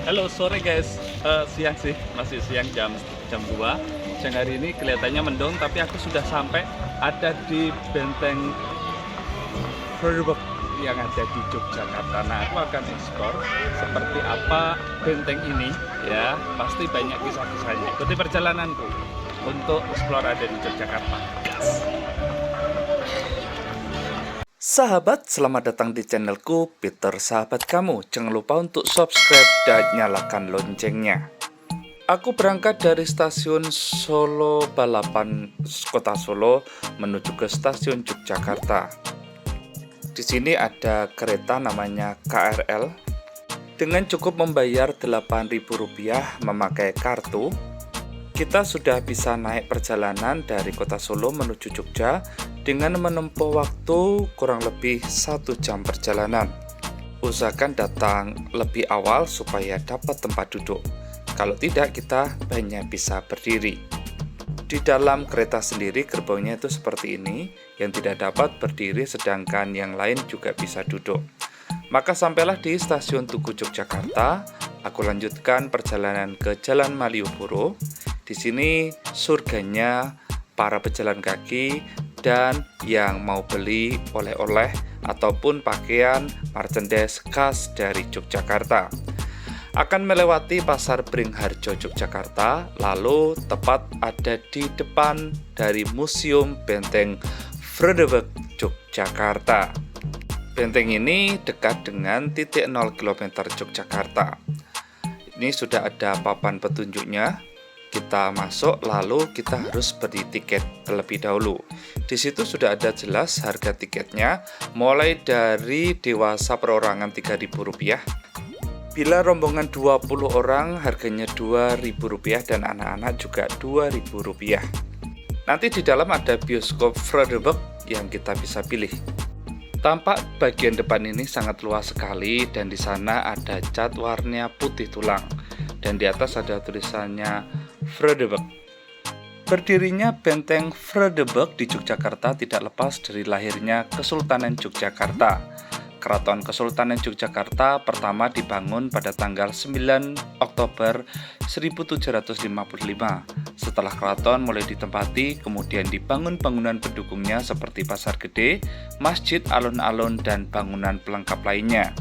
Halo sore guys, siang sih, masih siang jam 2. Siang hari ini kelihatannya mendung, tapi aku sudah sampai ada di Benteng Frederick yang ada di Yogyakarta. Nah, aku akan eksplor seperti apa benteng ini ya. Pasti banyak kisah-kisahnya. Ikuti perjalananku untuk eksplor ada di Yogyakarta. Gas! Sahabat, selamat datang di channelku Peter Sahabat Kamu. Jangan lupa untuk subscribe dan nyalakan loncengnya. Aku berangkat dari stasiun Solo Balapan Kota Solo menuju ke stasiun Yogyakarta. Di sini ada kereta namanya KRL. Dengan cukup membayar Rp8.000 memakai kartu, kita sudah bisa naik perjalanan dari Kota Solo menuju Jogja dengan menempuh waktu kurang lebih 1 jam perjalanan. Usahakan datang lebih awal supaya dapat tempat duduk. Kalau tidak, kita hanya bisa berdiri. Di dalam kereta sendiri gerbongnya itu seperti ini, yang tidak dapat berdiri sedangkan yang lain juga bisa duduk. Maka sampailah di stasiun Tugu Yogyakarta. Aku lanjutkan perjalanan ke Jalan Malioboro. Di sini surganya para pejalan kaki dan yang mau beli oleh-oleh ataupun pakaian merchandise khas dari Yogyakarta. Akan melewati Pasar Beringharjo Yogyakarta, lalu tepat ada di depan dari Museum Benteng Frederick Yogyakarta. Benteng ini dekat dengan titik 0 km Yogyakarta. Ini sudah ada papan petunjuknya. Kita masuk, lalu kita harus beli tiket terlebih dahulu. Di situ sudah ada jelas harga tiketnya, mulai dari dewasa perorangan Rp3.000. Bila rombongan 20 orang, harganya Rp2.000 dan anak-anak juga Rp2.000. Nanti di dalam ada bioskop Frederick yang kita bisa pilih. Tampak bagian depan ini sangat luas sekali dan di sana ada cat warna putih tulang dan di atas ada tulisannya Frederick. Berdirinya Benteng Frederick di Yogyakarta tidak lepas dari lahirnya Kesultanan Yogyakarta. Keraton Kesultanan Yogyakarta pertama dibangun pada tanggal 9 Oktober 1755. Setelah keraton mulai ditempati, kemudian dibangun bangunan pendukungnya seperti Pasar Gede, masjid, alun-alun, dan bangunan pelengkap lainnya.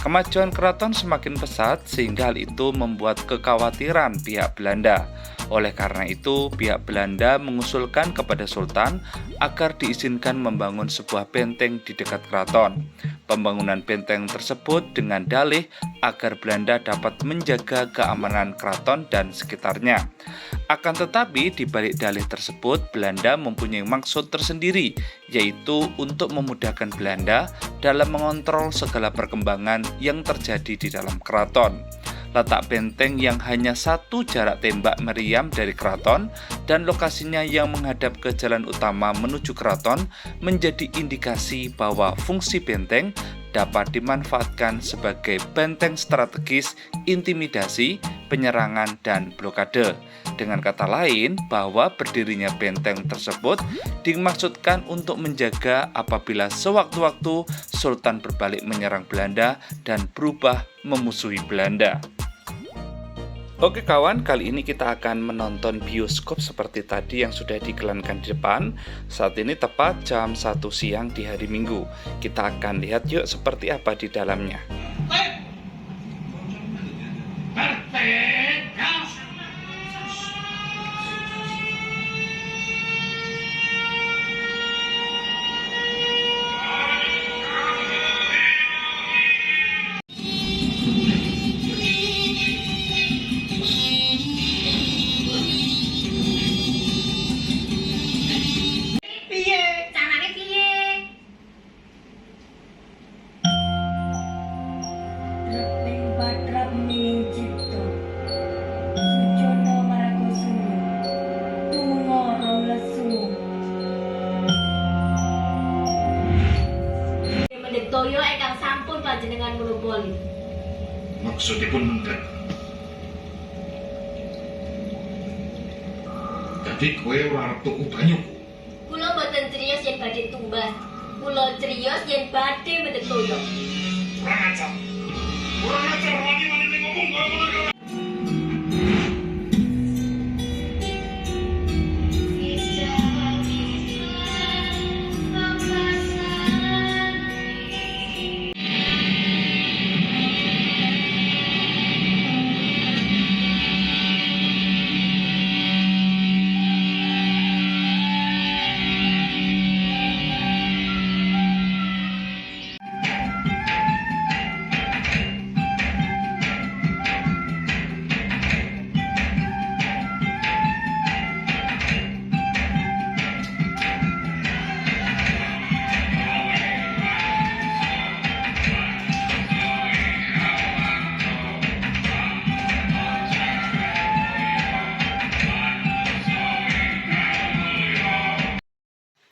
Kemajuan keraton semakin pesat sehingga hal itu membuat kekhawatiran pihak Belanda. Oleh karena itu, pihak Belanda mengusulkan kepada Sultan agar diizinkan membangun sebuah benteng di dekat keraton. Pembangunan benteng tersebut dengan dalih agar Belanda dapat menjaga keamanan keraton dan sekitarnya. Akan tetapi, di balik dalih tersebut, Belanda mempunyai maksud tersendiri, yaitu untuk memudahkan Belanda dalam mengontrol segala perkembangan yang terjadi di dalam keraton. Letak benteng yang hanya 1 jarak tembak meriam dari keraton dan lokasinya yang menghadap ke jalan utama menuju keraton menjadi indikasi bahwa fungsi benteng dapat dimanfaatkan sebagai benteng strategis, intimidasi, penyerangan, dan blokade. Dengan kata lain, bahwa berdirinya benteng tersebut dimaksudkan untuk menjaga apabila sewaktu-waktu Sultan berbalik menyerang Belanda dan berubah memusuhi Belanda. Oke kawan, kali ini kita akan menonton bioskop seperti tadi yang sudah diiklankan di depan. Saat ini tepat jam 1 siang di hari Minggu. Kita akan lihat yuk seperti apa di dalamnya. Toyo ingkang sampun panjenengan monopoli. Maksudipun mendhet. Dadi kowe ora arep tuku banyu. Kula boten criyos yen badhe tumbas. Kula criyos yen badhe mendhet toyo. Kurang ajar. Kurang ajar wani-wani ngomong kowe.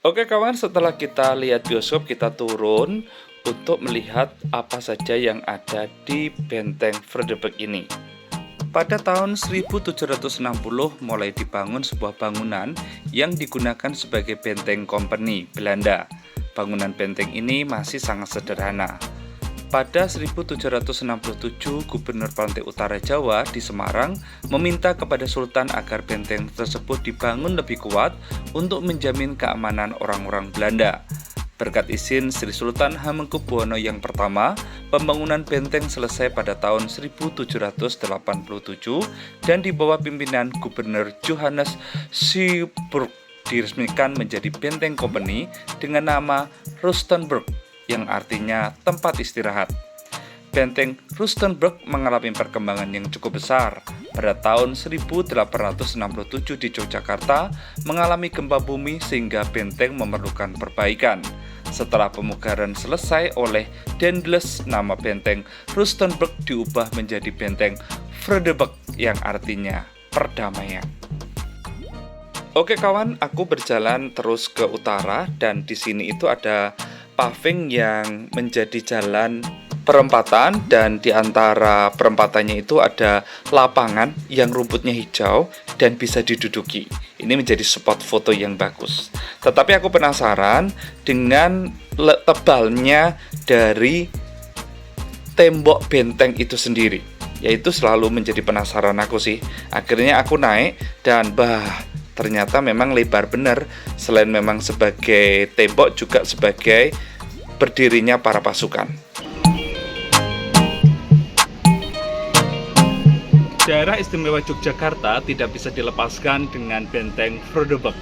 Oke kawan, setelah kita lihat bioskop, kita turun untuk melihat apa saja yang ada di Benteng Vredenburg ini. Pada tahun 1760 mulai dibangun sebuah bangunan yang digunakan sebagai benteng company Belanda. Bangunan benteng ini masih sangat sederhana. Pada 1767, Gubernur Pantai Utara Jawa di Semarang meminta kepada Sultan agar benteng tersebut dibangun lebih kuat untuk menjamin keamanan orang-orang Belanda. Berkat izin Sri Sultan Hamengkubuwono yang pertama, pembangunan benteng selesai pada tahun 1787 dan di bawah pimpinan Gubernur Johannes Syburg diresmikan menjadi benteng company dengan nama Rustenburg, yang artinya tempat istirahat. Benteng Rustenburg mengalami perkembangan yang cukup besar. Pada tahun 1867 di Yogyakarta mengalami gempa bumi sehingga benteng memerlukan perbaikan. Setelah pemugaran selesai oleh Daendels, nama benteng Rustenburg diubah menjadi benteng Vredenburg yang artinya perdamaian. Oke kawan, aku berjalan terus ke utara dan di sini itu ada paving yang menjadi jalan perempatan, dan di antara perempatannya itu ada lapangan yang rumputnya hijau dan bisa diduduki. Ini menjadi spot foto yang bagus. Tetapi aku penasaran dengan tebalnya dari tembok benteng itu sendiri. Yaitu selalu menjadi penasaran aku sih. Akhirnya aku naik dan ternyata memang lebar benar. Selain memang sebagai tembok, juga sebagai berdirinya para pasukan. Daerah istimewa Yogyakarta tidak bisa dilepaskan dengan benteng Vredenburg.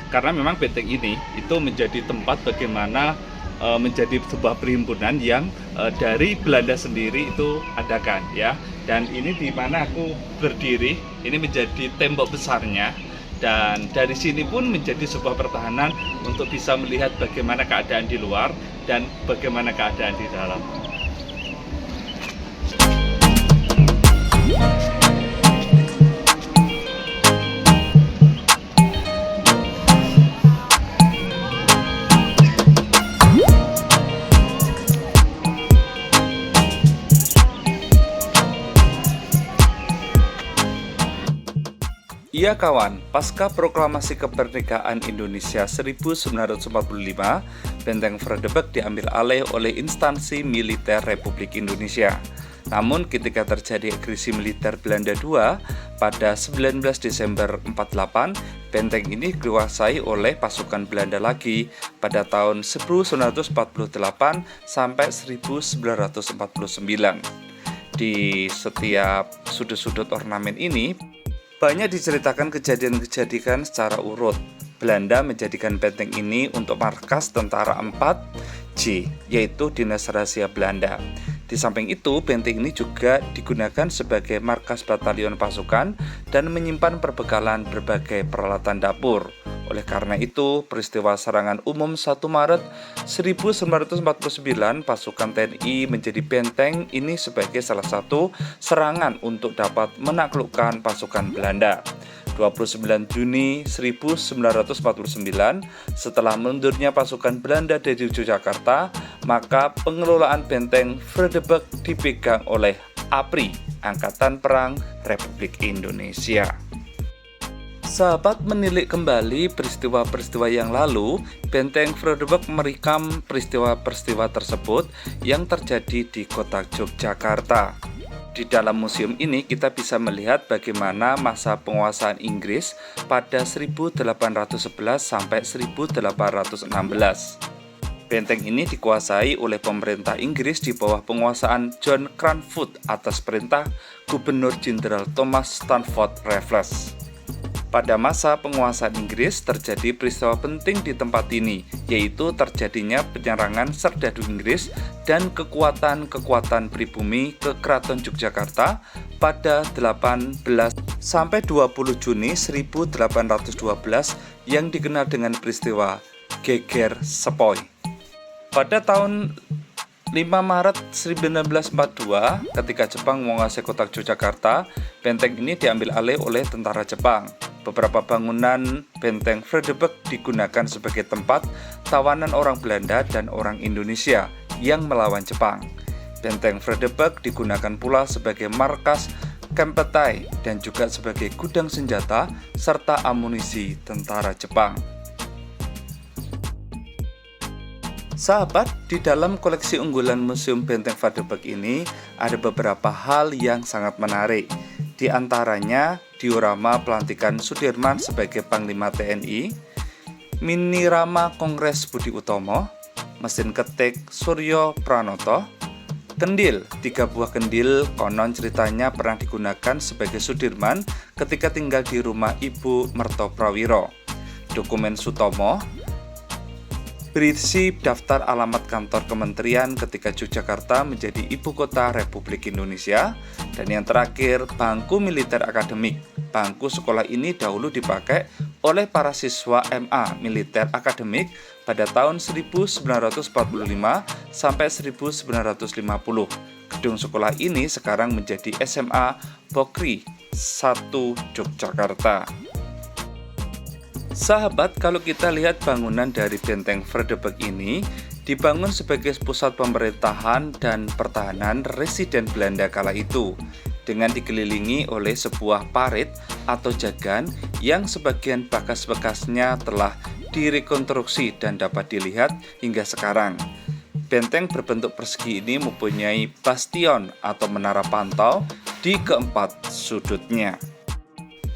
Karena memang benteng ini itu menjadi tempat bagaimana menjadi sebuah perhimpunan yang dari Belanda sendiri itu adakan ya. Dan ini di mana aku berdiri, ini menjadi tembok besarnya. Dan dari sini pun menjadi sebuah pertahanan untuk bisa melihat bagaimana keadaan di luar dan bagaimana keadaan di dalam. Iya kawan, pasca proklamasi kemerdekaan Indonesia 1945, Benteng Vredenburg diambil alih oleh instansi militer Republik Indonesia. Namun ketika terjadi agresi militer Belanda II pada 19 Desember 48, benteng ini dikuasai oleh pasukan Belanda lagi pada tahun 1948 sampai 1949. Di setiap sudut-sudut ornamen ini banyak diceritakan kejadian-kejadian secara urut. Belanda menjadikan benteng ini untuk markas tentara 4J, yaitu Dinas Rahasia Belanda. Di samping itu, benteng ini juga digunakan sebagai markas batalion pasukan dan menyimpan perbekalan berbagai peralatan dapur. Oleh karena itu, peristiwa serangan umum 1 Maret 1949 pasukan TNI menjadi benteng ini sebagai salah satu serangan untuk dapat menaklukkan pasukan Belanda. 29 Juni 1949, setelah mundurnya pasukan Belanda dari Yogyakarta, maka pengelolaan benteng Vredenburg dipegang oleh APRI, Angkatan Perang Republik Indonesia. Sahabat menilik kembali peristiwa-peristiwa yang lalu, Benteng Vredenburg merekam peristiwa-peristiwa tersebut yang terjadi di kota Yogyakarta. Di dalam museum ini kita bisa melihat bagaimana masa penguasaan Inggris pada 1811 sampai 1816. Benteng ini dikuasai oleh pemerintah Inggris di bawah penguasaan John Cranfield atas perintah Gubernur Jenderal Thomas Stamford Raffles. Pada masa penguasaan Inggris terjadi peristiwa penting di tempat ini, yaitu terjadinya penyerangan serdadu Inggris dan kekuatan-kekuatan pribumi ke Keraton Yogyakarta pada 18 sampai 20 Juni 1812 yang dikenal dengan peristiwa Geger Sepoi. Pada tahun 5 Maret 1942, ketika Jepang menguasai kota Yogyakarta, benteng ini diambil alih oleh tentara Jepang. Beberapa bangunan benteng Vredenburg digunakan sebagai tempat tawanan orang Belanda dan orang Indonesia yang melawan Jepang. Benteng Vredenburg digunakan pula sebagai markas Kempeitai dan juga sebagai gudang senjata serta amunisi tentara Jepang. Sahabat, di dalam koleksi unggulan Museum Benteng Vredenburg ini ada beberapa hal yang sangat menarik. Di antaranya diorama pelantikan Sudirman sebagai Panglima TNI, minirama Kongres Budi Utomo, mesin ketik Suryo Pranoto, kendil, 3 buah kendil konon ceritanya pernah digunakan sebagai Sudirman ketika tinggal di rumah Ibu Merto Prawiro, dokumen Sutomo, berisi daftar alamat kantor kementerian ketika Yogyakarta menjadi ibu kota Republik Indonesia, dan yang terakhir bangku militer akademik. Bangku sekolah ini dahulu dipakai oleh para siswa MA militer akademik pada tahun 1945 sampai 1950. Gedung sekolah ini sekarang menjadi SMA Pokri 1 Yogyakarta. Sahabat, kalau kita lihat bangunan dari benteng Vredenburg ini dibangun sebagai pusat pemerintahan dan pertahanan residen Belanda kala itu, dengan dikelilingi oleh sebuah parit atau jagan yang sebagian bekas-bekasnya telah direkonstruksi dan dapat dilihat hingga sekarang. Benteng berbentuk persegi ini mempunyai bastion atau menara pantau di keempat sudutnya.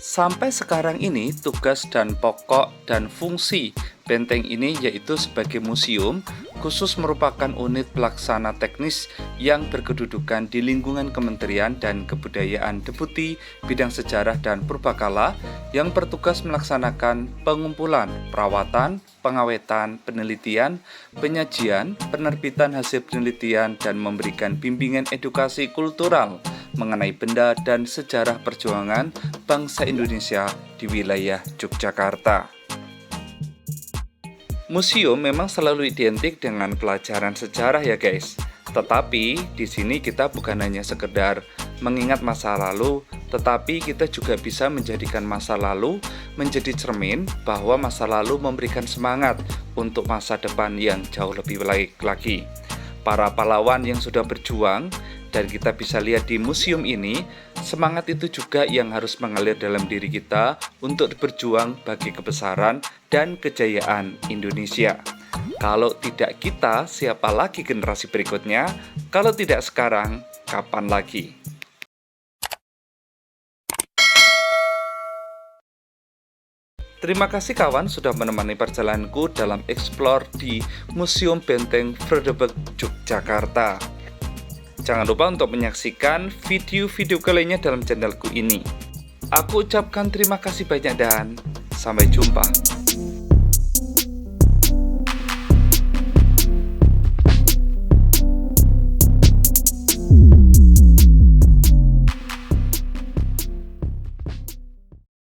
Sampai sekarang ini, tugas dan pokok dan fungsi benteng ini yaitu sebagai museum, khusus merupakan unit pelaksana teknis yang berkedudukan di lingkungan Kementerian dan Kebudayaan Deputi Bidang Sejarah dan Purbakala yang bertugas melaksanakan pengumpulan, perawatan, pengawetan, penelitian, penyajian, penerbitan hasil penelitian, dan memberikan bimbingan edukasi kultural mengenai benda dan sejarah perjuangan bangsa Indonesia di wilayah Yogyakarta. Museum memang selalu identik dengan pelajaran sejarah ya guys. Tetapi di sini kita bukan hanya sekedar mengingat masa lalu, tetapi kita juga bisa menjadikan masa lalu menjadi cermin bahwa masa lalu memberikan semangat untuk masa depan yang jauh lebih baik lagi. Para pahlawan yang sudah berjuang, dan kita bisa lihat di museum ini, semangat itu juga yang harus mengalir dalam diri kita untuk berjuang bagi kebesaran dan kejayaan Indonesia. Kalau tidak kita, siapa lagi generasi berikutnya? Kalau tidak sekarang, kapan lagi? Terima kasih kawan sudah menemani perjalananku dalam explore di Museum Benteng Vredenburg Yogyakarta. Jangan lupa untuk menyaksikan video-video lainnya dalam channelku ini. Aku ucapkan terima kasih banyak dan sampai jumpa.